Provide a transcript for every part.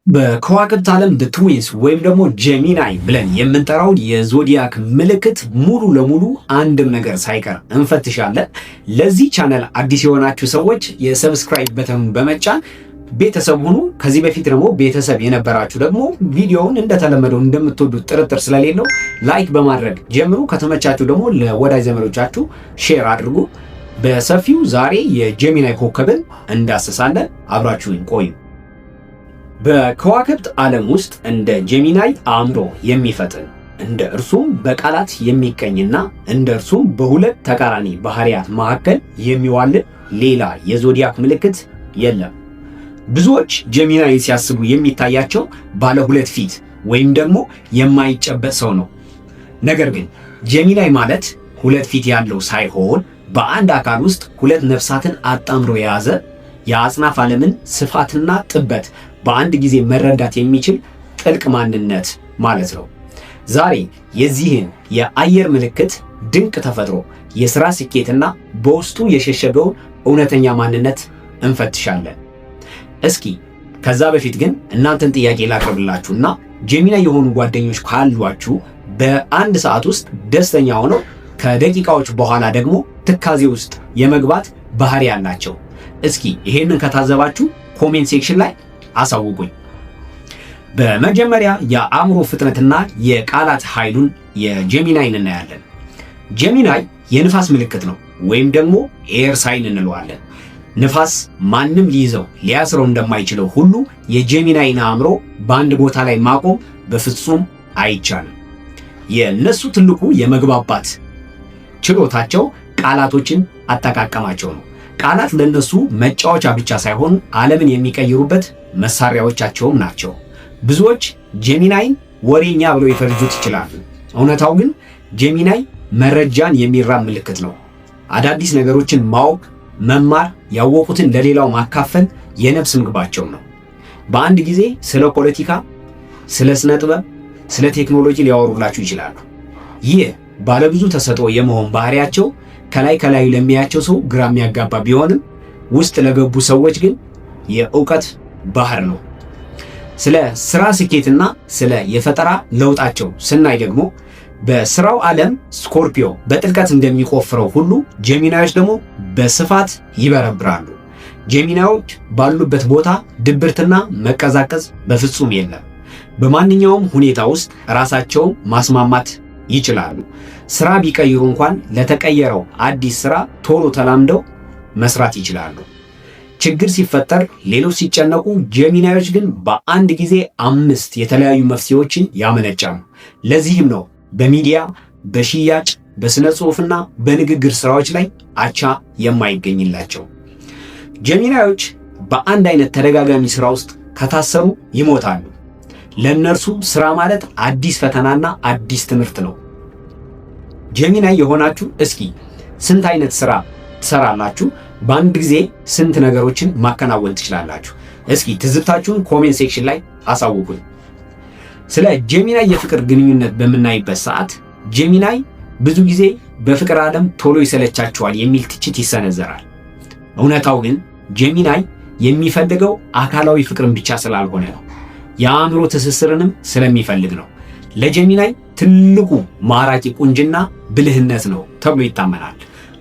በከዋክብት ዓለም ትዊንስ ወይም ደግሞ ጄሚናይ ብለን የምንጠራው የዞዲያክ ምልክት ሙሉ ለሙሉ አንድም ነገር ሳይቀር እንፈትሻለን። ለዚህ ቻናል አዲስ የሆናችሁ ሰዎች የሰብስክራይብ በተኑን በመጫን ቤተሰብ ሁኑ። ከዚህ በፊት ደግሞ ቤተሰብ የነበራችሁ ደግሞ ቪዲዮውን እንደተለመደው እንደምትወዱት ጥርጥር ስለሌለው ላይክ በማድረግ ጀምሩ። ከተመቻችሁ ደግሞ ለወዳጅ ዘመዶቻችሁ ሼር አድርጉ። በሰፊው ዛሬ የጄሚናይ ኮከብን እንዳስሳለን። አብራችሁን ቆዩ። በከዋክብት ዓለም ውስጥ እንደ ጄሚናይ አእምሮ የሚፈጥን እንደ እርሱም በቃላት የሚቀኝና እንደ እርሱም በሁለት ተቃራኒ ባህሪያት መካከል የሚዋልድ ሌላ የዞዲያክ ምልክት የለም። ብዙዎች ጄሚናይ ሲያስቡ የሚታያቸው ባለ ሁለት ፊት ወይም ደግሞ የማይጨበጥ ሰው ነው። ነገር ግን ጄሚናይ ማለት ሁለት ፊት ያለው ሳይሆን በአንድ አካል ውስጥ ሁለት ነፍሳትን አጣምሮ የያዘ የአጽናፍ ዓለምን ስፋትና ጥበት በአንድ ጊዜ መረዳት የሚችል ጥልቅ ማንነት ማለት ነው። ዛሬ የዚህን የአየር ምልክት ድንቅ ተፈጥሮ፣ የሥራ ስኬትና በውስጡ የሸሸገውን እውነተኛ ማንነት እንፈትሻለን። እስኪ ከዛ በፊት ግን እናንተን ጥያቄ ላቅርብላችሁና ጄሚናይ የሆኑ ጓደኞች ካሏችሁ በአንድ ሰዓት ውስጥ ደስተኛ ሆነው ከደቂቃዎች በኋላ ደግሞ ትካዜ ውስጥ የመግባት ባህሪ ያላቸው፣ እስኪ ይሄንን ከታዘባችሁ ኮሜንት ሴክሽን ላይ አሳውቁኝ። በመጀመሪያ የአእምሮ ፍጥነትና የቃላት ኃይሉን የጄሚናይን እናያለን። ጄሚናይ የንፋስ ምልክት ነው ወይም ደግሞ ኤር ሳይን እንለዋለን። ንፋስ ማንም ሊይዘው ሊያስረው እንደማይችለው ሁሉ የጄሚናይን አእምሮ በአንድ ቦታ ላይ ማቆም በፍጹም አይቻልም። የነሱ ትልቁ የመግባባት ችሎታቸው ቃላቶችን አጠቃቀማቸው ነው። ቃላት ለነሱ መጫወቻ ብቻ ሳይሆን ዓለምን የሚቀይሩበት መሳሪያዎቻቸውም ናቸው። ብዙዎች ጄሚናይን ወሬኛ ብለው ይፈርጁት ይችላሉ። እውነታው ግን ጄሚናይ መረጃን የሚራብ ምልክት ነው። አዳዲስ ነገሮችን ማወቅ፣ መማር፣ ያወቁትን ለሌላው ማካፈል የነፍስ ምግባቸው ነው። በአንድ ጊዜ ስለ ፖለቲካ፣ ስለ ስነ ጥበብ፣ ስለ ቴክኖሎጂ ሊያወሩላችሁ ይችላሉ። ይህ ባለብዙ ተሰጥኦ የመሆን ባህሪያቸው ከላይ ለሚያቸው ሰው ግራ የሚያጋባ ቢሆንም ውስጥ ለገቡ ሰዎች ግን የእውቀት ባህር ነው። ስለ ስራ ስኬትና ስለ የፈጠራ ለውጣቸው ስናይ ደግሞ በስራው ዓለም ስኮርፒዮ በጥልቀት እንደሚቆፍረው ሁሉ ጄሚናዮች ደግሞ በስፋት ይበረብራሉ። ጄሚናዮች ባሉበት ቦታ ድብርትና መቀዛቀዝ በፍጹም የለም። በማንኛውም ሁኔታ ውስጥ ራሳቸውን ማስማማት ይችላሉ። ስራ ቢቀይሩ እንኳን ለተቀየረው አዲስ ስራ ቶሎ ተላምደው መስራት ይችላሉ። ችግር ሲፈጠር ሌሎች ሲጨነቁ፣ ጄሚናዮች ግን በአንድ ጊዜ 5 የተለያዩ መፍትሄዎችን ያመነጫሉ። ለዚህም ነው በሚዲያ፣ በሽያጭ፣ በስነ ጽሑፍና በንግግር ስራዎች ላይ አቻ የማይገኝላቸው። ጄሚናዮች በአንድ አይነት ተደጋጋሚ ስራ ውስጥ ከታሰሩ ይሞታሉ። ለእነርሱ ስራ ማለት አዲስ ፈተናና አዲስ ትምህርት ነው። ጄሚናይ የሆናችሁ እስኪ ስንት አይነት ስራ ትሰራላችሁ? በአንድ ጊዜ ስንት ነገሮችን ማከናወን ትችላላችሁ? እስኪ ትዝብታችሁን ኮሜንት ሴክሽን ላይ አሳውቁኝ። ስለ ጄሚናይ የፍቅር ግንኙነት በምናይበት ሰዓት ጄሚናይ ብዙ ጊዜ በፍቅር ዓለም ቶሎ ይሰለቻቸዋል የሚል ትችት ይሰነዘራል። እውነታው ግን ጄሚናይ የሚፈልገው አካላዊ ፍቅርን ብቻ ስላልሆነ ነው፣ የአእምሮ ትስስርንም ስለሚፈልግ ነው። ለጄሚናይ ትልቁ ማራኪ ቁንጅና ብልህነት ነው ተብሎ ይታመናል።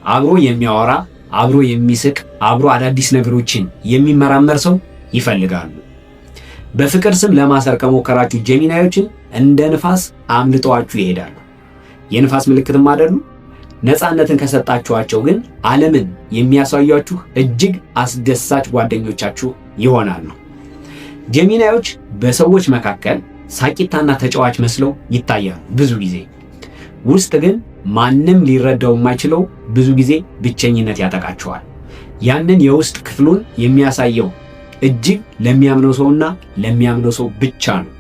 አብሮ የሚያወራ፣ አብሮ የሚስቅ፣ አብሮ አዳዲስ ነገሮችን የሚመራመር ሰው ይፈልጋሉ። በፍቅር ስም ለማሰር ከሞከራችሁ ጄሚናዮችን እንደ ንፋስ አምልጠዋችሁ ይሄዳሉ። የንፋስ ምልክትም አይደሉ። ነፃነትን ከሰጣችኋቸው ግን ዓለምን የሚያሳያችሁ እጅግ አስደሳች ጓደኞቻችሁ ይሆናሉ። ጄሚናዮች በሰዎች መካከል ሳቂታና ተጫዋች መስለው ይታያሉ። ብዙ ጊዜ ውስጥ ግን ማንም ሊረዳው የማይችለው ብዙ ጊዜ ብቸኝነት ያጠቃቸዋል። ያንን የውስጥ ክፍሉን የሚያሳየው እጅግ ለሚያምነው ሰውና ለሚያምነው ሰው ብቻ ነው።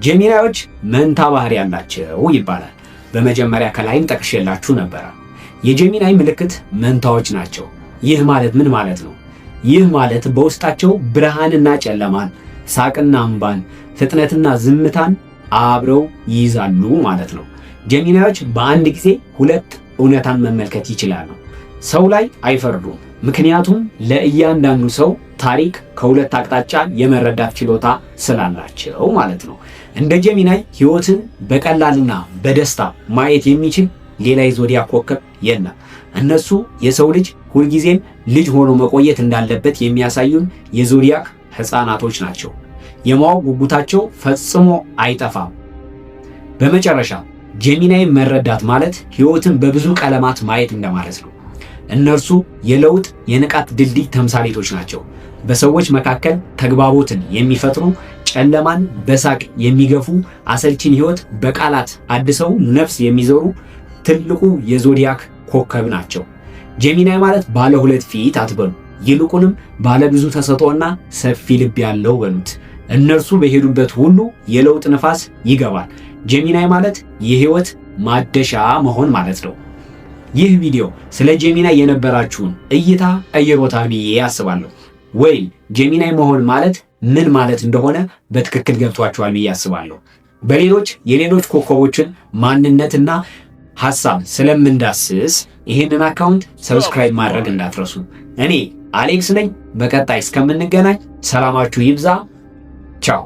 ጄሚናዮች መንታ ባህሪ ያላቸው ይባላል። በመጀመሪያ ከላይም ጠቅሼላችሁ ነበረ። የጄሚናይ ምልክት መንታዎች ናቸው። ይህ ማለት ምን ማለት ነው? ይህ ማለት በውስጣቸው ብርሃንና ጨለማን፣ ሳቅና እንባን፣ ፍጥነትና ዝምታን አብረው ይይዛሉ ማለት ነው። ጄሚናዮች በአንድ ጊዜ ሁለት እውነታን መመልከት ይችላሉ። ሰው ላይ አይፈርዱም፣ ምክንያቱም ለእያንዳንዱ ሰው ታሪክ ከሁለት አቅጣጫ የመረዳት ችሎታ ስላላቸው ማለት ነው። እንደ ጀሚናይ ሕይወትን በቀላልና በደስታ ማየት የሚችል ሌላ የዞዲያክ ኮከብ የለም። እነሱ የሰው ልጅ ሁልጊዜም ልጅ ሆኖ መቆየት እንዳለበት የሚያሳዩን የዞዲያክ ሕፃናቶች ናቸው። የማወቅ ጉጉታቸው ፈጽሞ አይጠፋም። በመጨረሻ ጀሚናይ መረዳት ማለት ሕይወትን በብዙ ቀለማት ማየት እንደማለት ነው። እነርሱ የለውጥ የንቃት ድልድይ ተምሳሌቶች ናቸው። በሰዎች መካከል ተግባቦትን የሚፈጥሩ፣ ጨለማን በሳቅ የሚገፉ፣ አሰልቺን ሕይወት በቃላት አድሰው ነፍስ የሚዘሩ ትልቁ የዞዲያክ ኮከብ ናቸው። ጀሚናይ ማለት ባለ ሁለት ፊት አትበሉ፣ ይልቁንም ባለ ብዙ ተሰጥኦና ሰፊ ልብ ያለው በሉት። እነርሱ በሄዱበት ሁሉ የለውጥ ንፋስ ይገባል። ጀሚናይ ማለት የሕይወት ማደሻ መሆን ማለት ነው። ይህ ቪዲዮ ስለ ጀሚናይ የነበራችሁን እይታ ቀይሮታል ብዬ አስባለሁ። ወይም ጀሚናይ መሆን ማለት ምን ማለት እንደሆነ በትክክል ገብቷችኋል ብዬ አስባለሁ። በሌሎች የሌሎች ኮከቦችን ማንነትና ሐሳብ ስለምንዳስስ ይህንን አካውንት ሰብስክራይብ ማድረግ እንዳትረሱ። እኔ አሌክስ ነኝ። በቀጣይ እስከምንገናኝ ሰላማችሁ ይብዛ። ቻው።